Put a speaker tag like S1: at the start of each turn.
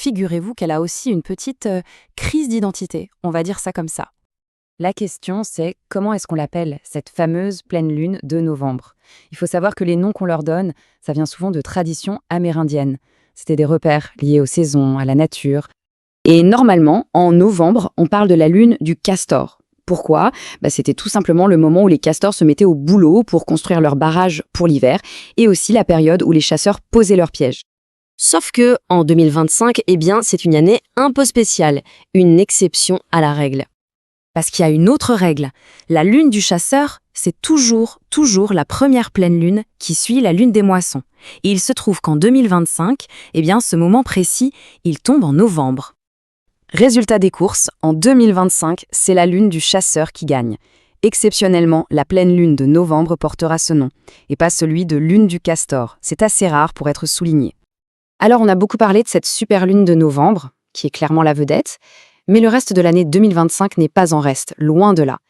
S1: figurez-vous qu'elle a aussi une petite crise d'identité, on va dire ça comme ça. La question, c'est comment est-ce qu'on l'appelle, cette fameuse pleine lune de novembre? Il faut savoir que les noms qu'on leur donne, ça vient souvent de traditions amérindiennes. C'était des repères liés aux saisons, à la nature. Et normalement, en novembre, on parle de la lune du castor. Pourquoi? C'était tout simplement le moment où les castors se mettaient au boulot pour construire leurs barrages pour l'hiver, et aussi la période où les chasseurs posaient leurs pièges.
S2: Sauf que, en 2025, c'est une année un peu spéciale, une exception à la règle.
S1: Parce qu'il y a une autre règle. La lune du chasseur, c'est toujours la première pleine lune qui suit la lune des moissons. Et il se trouve qu'en 2025, ce moment précis, il tombe en novembre. Résultat des courses, en 2025, c'est la lune du chasseur qui gagne. Exceptionnellement, la pleine lune de novembre portera ce nom, et pas celui de lune du castor. C'est assez rare pour être souligné. Alors on a beaucoup parlé de cette super lune de novembre, qui est clairement la vedette, mais le reste de l'année 2025 n'est pas en reste, loin de là.